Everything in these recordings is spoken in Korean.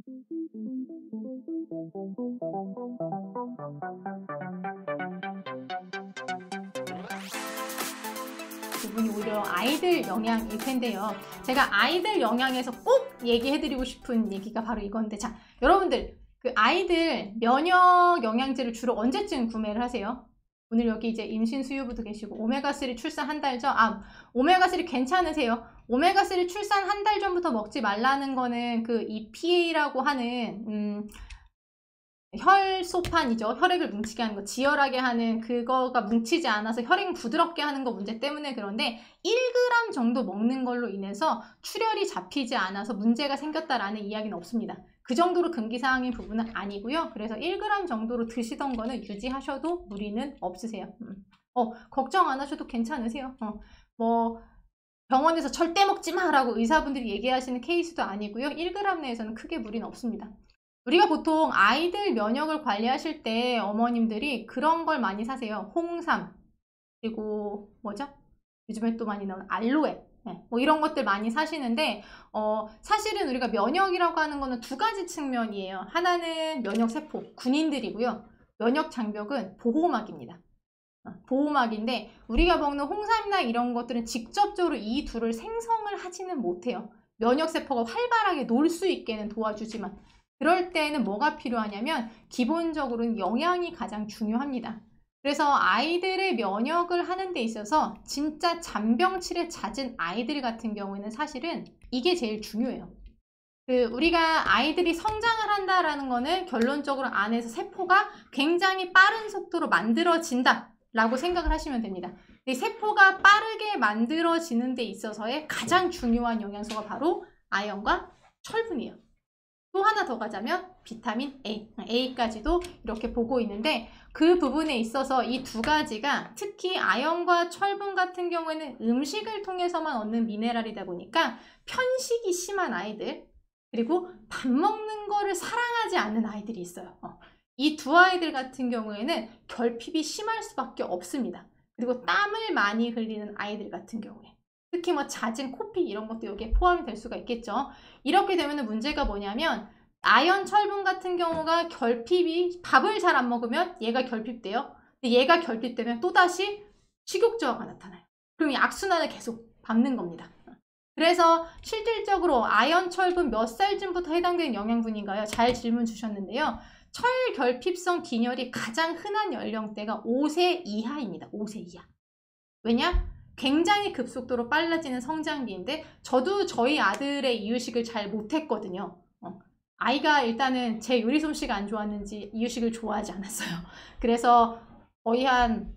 부분이 오히려 아이들 영양일 텐데요. 제가 아이들 영양에서 꼭 얘기해드리고 싶은 얘기가 바로 이건데, 자, 여러분들 그 아이들 면역 영양제를 주로 언제쯤 구매를 하세요? 오늘 여기 이제 임신 수유부도 계시고 오메가3 출산 한 달 전, 오메가3 괜찮으세요? 오메가3 출산 한 달 전부터 먹지 말라는 거는 그 EPA라고 하는 혈소판이죠. 혈액을 뭉치게 하는 거, 지혈하게 하는 그거가 뭉치지 않아서 혈액 부드럽게 하는 거 문제 때문에 그런데 1g 정도 먹는 걸로 인해서 출혈이 잡히지 않아서 문제가 생겼다라는 이야기는 없습니다. 그 정도로 금기사항인 부분은 아니고요. 그래서 1g 정도로 드시던 거는 유지하셔도 무리는 없으세요. 걱정 안 하셔도 괜찮으세요. 뭐 병원에서 절대 먹지 마라고 의사분들이 얘기하시는 케이스도 아니고요. 1g 내에서는 크게 무리는 없습니다. 우리가 보통 아이들 면역을 관리하실 때 어머님들이 그런 걸 많이 사세요. 홍삼, 그리고 뭐죠? 요즘에 또 많이 나오는 알로에, 뭐 이런 것들 많이 사시는데 사실은 우리가 면역이라고 하는 거는 두 가지 측면이에요. 하나는 면역세포, 군인들이고요. 면역장벽은 보호막입니다. 보호막인데 우리가 먹는 홍삼이나 이런 것들은 직접적으로 이 둘을 생성을 하지는 못해요. 면역세포가 활발하게 놀 수 있게는 도와주지만 그럴 때는 뭐가 필요하냐면 기본적으로는 영양이 가장 중요합니다. 그래서 아이들의 면역을 하는 데 있어서 진짜 잔병치레 잦은 아이들 같은 경우에는 사실은 이게 제일 중요해요. 우리가 아이들이 성장을 한다라는 거는 결론적으로 안에서 세포가 굉장히 빠른 속도로 만들어진다 라고 생각을 하시면 됩니다. 이 세포가 빠르게 만들어지는 데 있어서의 가장 중요한 영양소가 바로 아연과 철분이에요. 또 하나 더 가자면 비타민 A, A까지도 이렇게 보고 있는데 그 부분에 있어서 이 두 가지가 특히 아연과 철분 같은 경우에는 음식을 통해서만 얻는 미네랄이다 보니까 편식이 심한 아이들 그리고 밥 먹는 거를 사랑하지 않는 아이들이 있어요. 이 두 아이들 같은 경우에는 결핍이 심할 수밖에 없습니다. 그리고 땀을 많이 흘리는 아이들 같은 경우에 특히 뭐 잦은 코피 이런 것도 여기에 포함이 될 수가 있겠죠. 이렇게 되면 문제가 뭐냐면 아연, 철분 같은 경우가 결핍이 밥을 잘 안 먹으면 얘가 결핍돼요. 근데 얘가 결핍되면 또다시 식욕 저하가 나타나요. 그럼 이 악순환을 계속 밟는 겁니다. 그래서 실질적으로 아연, 철분 몇 살쯤부터 해당되는 영양분인가요? 잘 질문 주셨는데요. 철결핍성 빈혈이 가장 흔한 연령대가 5세 이하입니다. 5세 이하. 왜냐? 굉장히 급속도로 빨라지는 성장기인데 저도 저희 아들의 이유식을 잘 못했거든요. 아이가 일단은 제 요리 솜씨가 안 좋았는지 이유식을 좋아하지 않았어요. 그래서 거의 한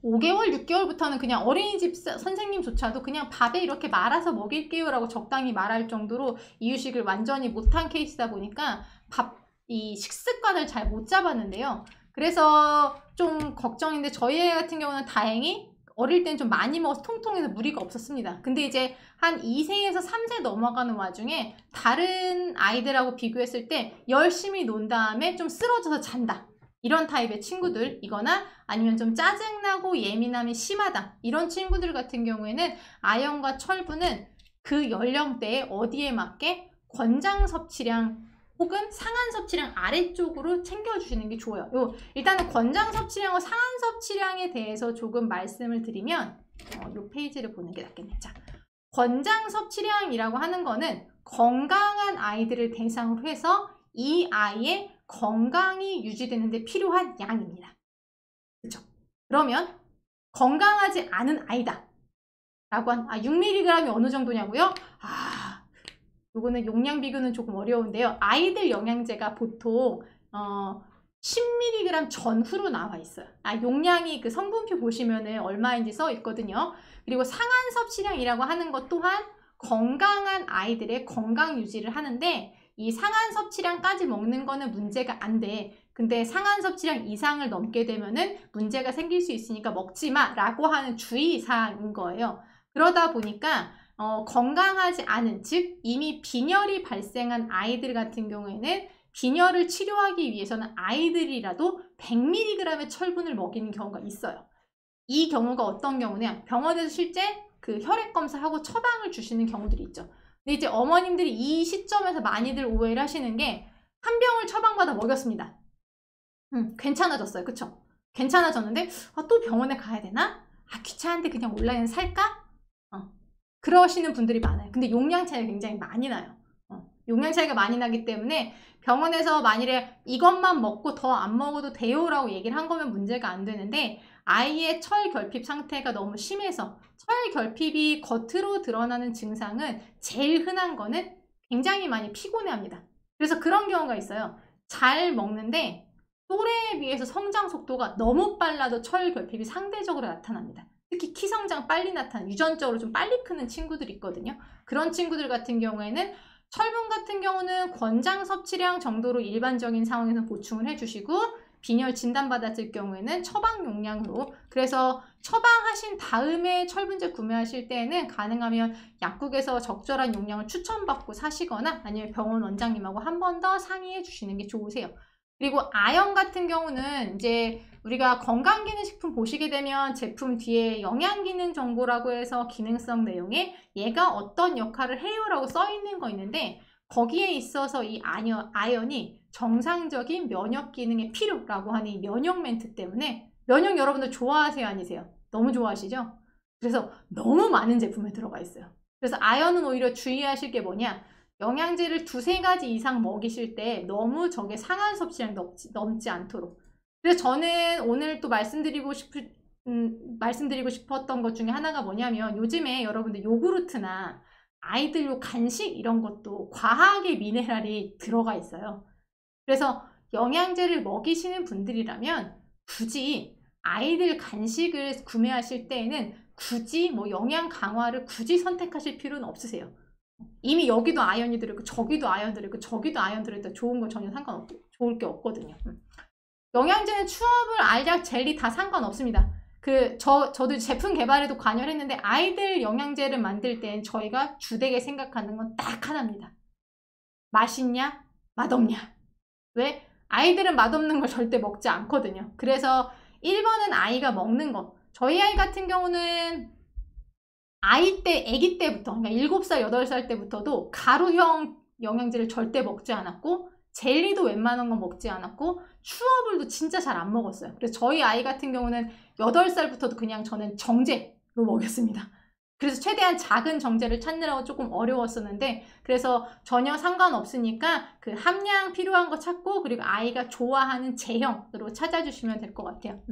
5개월, 6개월부터는 그냥 어린이집 선생님조차도 그냥 밥에 이렇게 말아서 먹일게요 라고 적당히 말할 정도로 이유식을 완전히 못한 케이스다 보니까 이 식습관을 잘 못 잡았는데요. 그래서 좀 걱정인데 저희 애 같은 경우는 다행히 어릴 땐 좀 많이 먹어서 통통해서 무리가 없었습니다. 근데 이제 한 2세에서 3세 넘어가는 와중에 다른 아이들하고 비교했을 때 열심히 논 다음에 좀 쓰러져서 잔다. 이런 타입의 친구들이거나 아니면 좀 짜증나고 예민함이 심하다. 이런 친구들 같은 경우에는 아연과 철분은 그 연령대에 어디에 맞게 권장 섭취량 혹은 상한 섭취량 아래쪽으로 챙겨주시는 게 좋아요. 일단은 권장 섭취량과 상한 섭취량에 대해서 조금 말씀을 드리면 이 페이지를 보는 게 낫겠네요. 자, 권장 섭취량이라고 하는 거는 건강한 아이들을 대상으로 해서 이 아이의 건강이 유지되는 데 필요한 양입니다. 그렇죠? 그러면 건강하지 않은 아이다 라고 한 6mg이 어느 정도냐고요? 요거는 용량 비교는 조금 어려운데요. 아이들 영양제가 보통 10mg 전후로 나와 있어요. 용량이 그 성분표 보시면은 얼마인지 써 있거든요. 그리고 상한 섭취량이라고 하는 것 또한 건강한 아이들의 건강 유지를 하는데 이 상한 섭취량까지 먹는 거는 문제가 안 돼. 근데 상한 섭취량 이상을 넘게 되면은 문제가 생길 수 있으니까 먹지 마 라고 하는 주의사항인 거예요. 그러다 보니까 건강하지 않은, 즉 이미 빈혈이 발생한 아이들 같은 경우에는 빈혈을 치료하기 위해서는 아이들이라도 100mg의 철분을 먹이는 경우가 있어요. 이 경우가 어떤 경우냐? 병원에서 실제 그 혈액 검사하고 처방을 주시는 경우들이 있죠. 근데 이제 어머님들이 이 시점에서 많이들 오해를 하시는 게 한 병을 처방받아 먹였습니다. 괜찮아졌어요. 그쵸? 괜찮아졌는데 또 병원에 가야 되나? 귀찮은데 그냥 온라인 살까? 그러시는 분들이 많아요. 근데 용량 차이가 굉장히 많이 나요. 용량 차이가 많이 나기 때문에 병원에서 만일에 이것만 먹고 더 안 먹어도 돼요 라고 얘기를 한 거면 문제가 안 되는데 아이의 철결핍 상태가 너무 심해서 철결핍이 겉으로 드러나는 증상은 제일 흔한 거는 굉장히 많이 피곤해합니다. 그래서 그런 경우가 있어요. 잘 먹는데 또래에 비해서 성장 속도가 너무 빨라도 철결핍이 상대적으로 나타납니다. 특히 키 성장 빨리 나타나는, 유전적으로 좀 빨리 크는 친구들이 있거든요. 그런 친구들 같은 경우에는 철분 같은 경우는 권장 섭취량 정도로 일반적인 상황에서 보충을 해주시고 빈혈 진단받았을 경우에는 처방 용량으로, 그래서 처방하신 다음에 철분제 구매하실 때에는 가능하면 약국에서 적절한 용량을 추천받고 사시거나 아니면 병원 원장님하고 한 번 더 상의해 주시는 게 좋으세요. 그리고 아연 같은 경우는 이제 우리가 건강기능식품 보시게 되면 제품 뒤에 영양기능 정보라고 해서 기능성 내용에 얘가 어떤 역할을 해요 라고 써 있는 거 있는데 거기에 있어서 이 아연이 정상적인 면역 기능의 필요라고 하는 이 면역 멘트 때문에, 면역 여러분들 좋아하세요 아니세요? 너무 좋아하시죠? 그래서 너무 많은 제품에 들어가 있어요. 그래서 아연은 오히려 주의하실 게 뭐냐, 영양제를 2-3가지 이상 먹이실 때 너무 저게 상한 섭취량 넘지 않도록. 그래서 저는 오늘 또 말씀드리고 싶었던 것 중에 하나가 뭐냐면 요즘에 여러분들 요구르트나 아이들 요 간식 이런 것도 과하게 미네랄이 들어가 있어요. 그래서 영양제를 먹이시는 분들이라면 굳이 아이들 간식을 구매하실 때에는 굳이 뭐 영양 강화를 굳이 선택하실 필요는 없으세요. 이미 여기도 아연이 들어있고 저기도 아연 들어있고 저기도 아연 들어있다 좋은 건 전혀 상관없고 좋을 게 없거든요. 영양제는 추업을 알약 젤리 다 상관없습니다. 저도 제품 개발에도 관여를 했는데 아이들 영양제를 만들 땐 저희가 주되게 생각하는 건 딱 하나입니다. 맛있냐? 맛없냐? 왜? 아이들은 맛없는 걸 절대 먹지 않거든요. 그래서 1번은 아이가 먹는 거. 저희 아이 같은 경우는 아기 때부터, 그러니까 7살, 8살 때부터도 가루형 영양제를 절대 먹지 않았고 젤리도 웬만한 건 먹지 않았고 추어물도 진짜 잘 안 먹었어요. 그래서 저희 아이 같은 경우는 8살부터도 그냥 저는 정제로 먹였습니다. 그래서 최대한 작은 정제를 찾느라고 조금 어려웠었는데 그래서 전혀 상관없으니까 그 함량 필요한 거 찾고 그리고 아이가 좋아하는 제형으로 찾아주시면 될 것 같아요.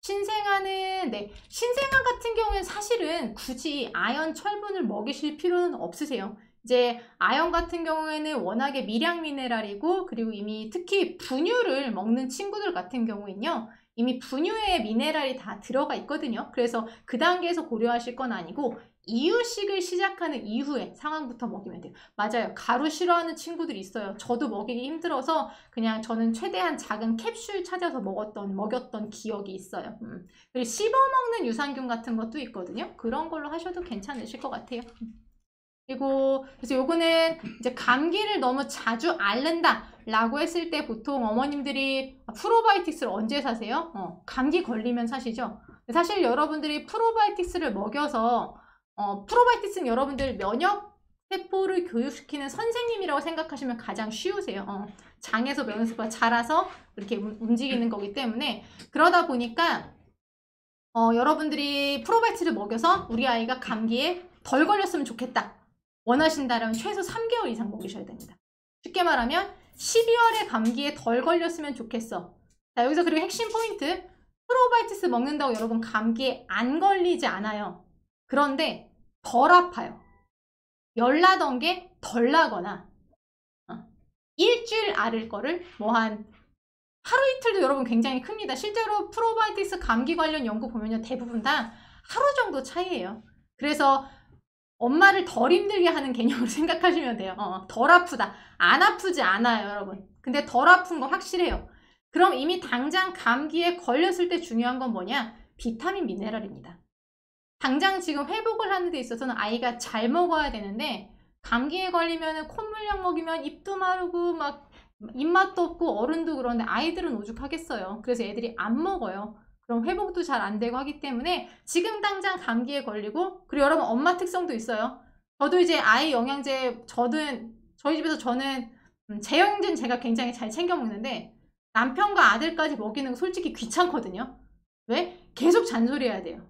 신생아는 신생아 같은 경우는 사실은 굳이 아연 철분을 먹이실 필요는 없으세요. 이제 아연 같은 경우에는 워낙에 미량 미네랄이고 그리고 이미 특히 분유를 먹는 친구들 같은 경우에는요. 이미 분유에 미네랄이 다 들어가 있거든요. 그래서 그 단계에서 고려하실 건 아니고 이유식을 시작하는 이후에 상황부터 먹이면 돼요. 맞아요. 가루 싫어하는 친구들이 있어요. 저도 먹이기 힘들어서 그냥 저는 최대한 작은 캡슐 찾아서 먹였던 기억이 있어요. 그리고 씹어먹는 유산균 같은 것도 있거든요. 그런 걸로 하셔도 괜찮으실 것 같아요. 그리고 그래서 요거는 이제 감기를 너무 자주 앓는다 라고 했을 때 보통 어머님들이 프로바이오틱스를 언제 사세요? 감기 걸리면 사시죠. 사실 여러분들이 프로바이오틱스를 먹여서 프로바이오틱스는 여러분들 면역 세포를 교육시키는 선생님이라고 생각하시면 가장 쉬우세요. 장에서 면역 세포가 자라서 이렇게 움직이는 거기 때문에 그러다 보니까 여러분들이 프로바이오틱스를 먹여서 우리 아이가 감기에 덜 걸렸으면 좋겠다 원하신다면 최소 3개월 이상 먹이셔야 됩니다. 쉽게 말하면 12월에 감기에 덜 걸렸으면 좋겠어. 자, 여기서 그리고 핵심 포인트, 프로바이오틱스 먹는다고 여러분 감기에 안 걸리지 않아요. 그런데 덜 아파요. 열 나던 게 덜 나거나 일주일 앓을 거를 뭐 한 하루 이틀도 여러분 굉장히 큽니다. 실제로 프로바이오틱스 감기 관련 연구 보면요. 대부분 다 하루 정도 차이예요. 그래서 엄마를 덜 힘들게 하는 개념으로 생각하시면 돼요. 덜 아프다. 안 아프지 않아요, 여러분. 근데 덜 아픈 건 확실해요. 그럼 이미 당장 감기에 걸렸을 때 중요한 건 뭐냐? 비타민, 미네랄입니다. 당장 지금 회복을 하는 데 있어서는 아이가 잘 먹어야 되는데 감기에 걸리면 콧물약 먹이면 입도 마르고 막 입맛도 없고 어른도 그런데 아이들은 오죽하겠어요. 그래서 애들이 안 먹어요. 그럼 회복도 잘 안 되고 하기 때문에 지금 당장 감기에 걸리고 그리고 여러분 엄마 특성도 있어요. 저도 이제 아이 영양제, 저희 집에서 저는 제 영양제는 제가 굉장히 잘 챙겨 먹는데 남편과 아들까지 먹이는 거 솔직히 귀찮거든요. 왜? 계속 잔소리해야 돼요.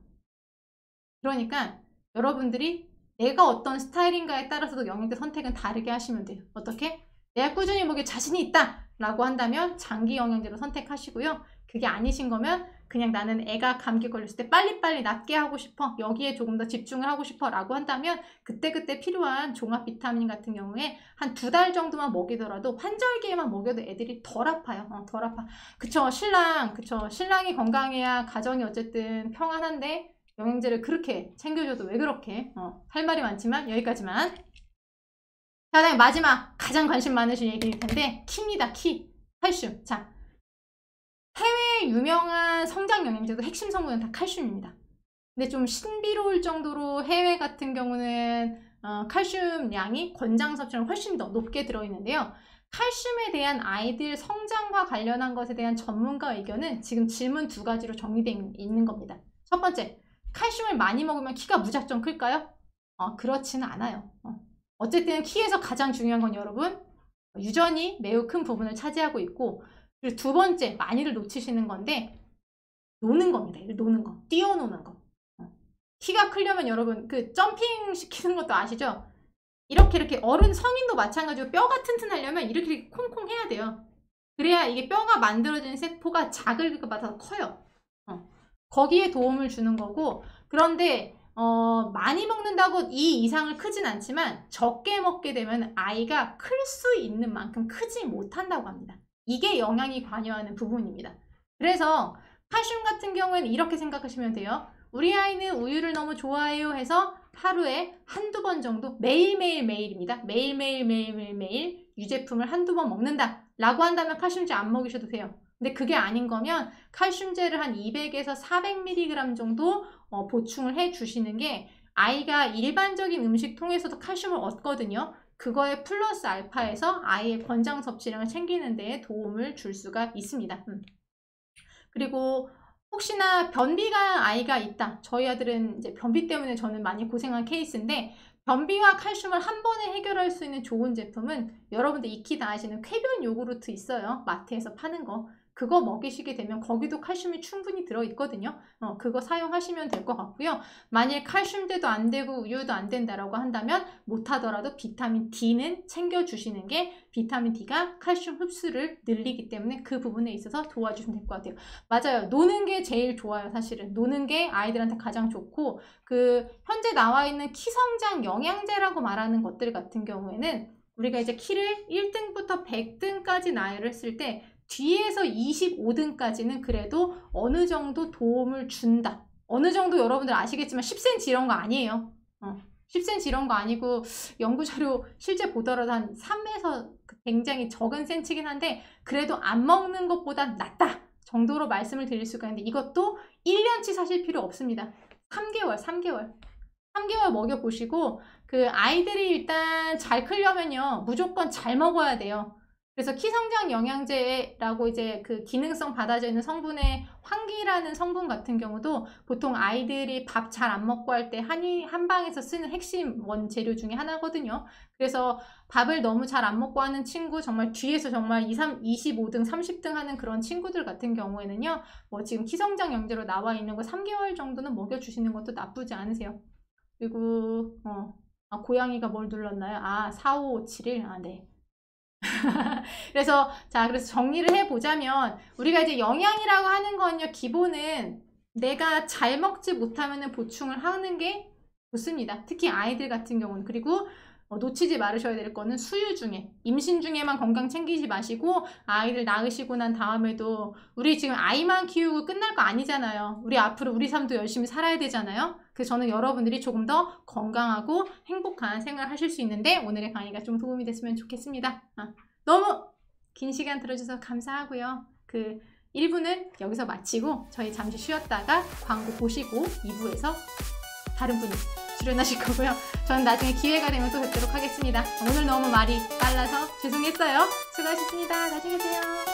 그러니까 여러분들이 내가 어떤 스타일인가에 따라서도 영양제 선택은 다르게 하시면 돼요. 어떻게? 내가 꾸준히 먹일 자신이 있다 라고 한다면 장기 영양제로 선택하시고요. 그게 아니신 거면 그냥 나는 애가 감기 걸렸을 때 빨리빨리 낫게 하고 싶어, 여기에 조금 더 집중을 하고 싶어 라고 한다면 그때그때 필요한 종합 비타민 같은 경우에 한 2달 정도만 먹이더라도 환절기에만 먹여도 애들이 덜 아파요. 덜 아파. 그쵸, 신랑이 건강해야 가정이 어쨌든 평안한데 영양제를 그렇게 챙겨줘도 왜 그렇게 할 말이 많지만 여기까지만. 자, 다음에 마지막 가장 관심 많으신 얘기일 텐데 키입니다. 키, 칼슘. 자, 해외 유명한 성장 영양제도 핵심 성분은 다 칼슘입니다. 근데 좀 신비로울 정도로 해외 같은 경우는 칼슘 양이 권장 섭취랑 훨씬 더 높게 들어있는데요. 칼슘에 대한 아이들 성장과 관련한 것에 대한 전문가 의견은 지금 질문 2가지로 정리되어 있는 겁니다. 첫 번째, 칼슘을 많이 먹으면 키가 무작정 클까요? 그렇지는 않아요. 어쨌든 키에서 가장 중요한 건 여러분 유전이 매우 큰 부분을 차지하고 있고, 그리고 2번째 많이들 놓치시는 건데 노는 겁니다. 노는 거, 뛰어노는 거. 키가 크려면 여러분 그 점핑 시키는 것도 아시죠? 이렇게 어른 성인도 마찬가지로 뼈가 튼튼하려면 이렇게 콩콩 해야 돼요. 그래야 이게 뼈가 만들어지는 세포가 작을 때마다 커요. 거기에 도움을 주는 거고, 그런데 많이 먹는다고 이 이상을 크진 않지만 적게 먹게 되면 아이가 클 수 있는 만큼 크지 못한다고 합니다. 이게 영양이 관여하는 부분입니다. 그래서 칼슘 같은 경우에는 이렇게 생각하시면 돼요. 우리 아이는 우유를 너무 좋아해요 해서 하루에 1~2번 정도 매일입니다. 매일 유제품을 1~2번 먹는다 라고 한다면 칼슘제 안 먹이셔도 돼요. 근데 그게 아닌 거면 칼슘제를 한 200에서 400mg 정도 보충을 해 주시는 게 아이가 일반적인 음식 통해서도 칼슘을 얻거든요. 그거에 플러스 알파해서 아이의 권장 섭취량을 챙기는 데 도움을 줄 수가 있습니다. 그리고 혹시나 변비가 아이가 있다. 저희 아들은 이제 변비 때문에 저는 많이 고생한 케이스인데, 변비와 칼슘을 한 번에 해결할 수 있는 좋은 제품은 여러분들 익히 다 아시는 쾌변 요구르트 있어요. 마트에서 파는 거. 그거 먹이시게 되면 거기도 칼슘이 충분히 들어있거든요. 그거 사용하시면 될 것 같고요. 만일 칼슘제도 안 되고 우유도 안 된다라고 한다면 못하더라도 비타민 D는 챙겨주시는 게 비타민 D가 칼슘 흡수를 늘리기 때문에 그 부분에 있어서 도와주시면 될 것 같아요. 맞아요. 노는 게 제일 좋아요. 사실은 노는 게 아이들한테 가장 좋고, 그 현재 나와 있는 키성장 영양제라고 말하는 것들 같은 경우에는 우리가 이제 키를 1등부터 100등까지 나열을 했을 때 뒤에서 25등까지는 그래도 어느 정도 도움을 준다. 어느 정도 여러분들 아시겠지만 10cm 이런 거 아니에요. 10cm 이런 거 아니고 연구자료 실제 보더라도 한 3에서 굉장히 적은 센치긴 한데 그래도 안 먹는 것보다 낫다 정도로 말씀을 드릴 수가 있는데, 이것도 1년치 사실 필요 없습니다. 3개월 먹여보시고, 그 아이들이 일단 잘 크려면요 무조건 잘 먹어야 돼요. 그래서 키성장 영양제라고 이제 그 기능성 받아져 있는 성분의 황기라는 성분 같은 경우도 보통 아이들이 밥 잘 안 먹고 할 때 한방에서 쓰는 핵심 원재료 중에 하나거든요. 그래서 밥을 너무 잘 안 먹고 하는 친구, 정말 뒤에서 정말 25등, 30등 하는 그런 친구들 같은 경우에는요, 뭐 지금 키성장 영양제로 나와 있는 거 3개월 정도는 먹여주시는 것도 나쁘지 않으세요. 그리고 고양이가 뭘 눌렀나요? 4557일? 네. 그래서 정리를 해보자면 우리가 이제 영양이라고 하는 건요, 기본은 내가 잘 먹지 못하면 보충을 하는 게 좋습니다. 특히 아이들 같은 경우는. 그리고 놓치지 말으셔야 될 거는 수유 중에, 임신 중에만 건강 챙기지 마시고 아이들 낳으시고 난 다음에도, 우리 지금 아이만 키우고 끝날 거 아니잖아요. 우리 앞으로 우리 삶도 열심히 살아야 되잖아요. 그래서 저는 여러분들이 조금 더 건강하고 행복한 생활을 하실 수 있는데 오늘의 강의가 좀 도움이 됐으면 좋겠습니다. 너무 긴 시간 들어주셔서 감사하고요. 그 1부는 여기서 마치고 저희 잠시 쉬었다가 광고 보시고 2부에서 다른 분이 출연하실 거고요. 저는 나중에 기회가 되면 또 뵙도록 하겠습니다. 오늘 너무 말이 빨라서 죄송했어요. 수고하셨습니다. 나중에 봬요.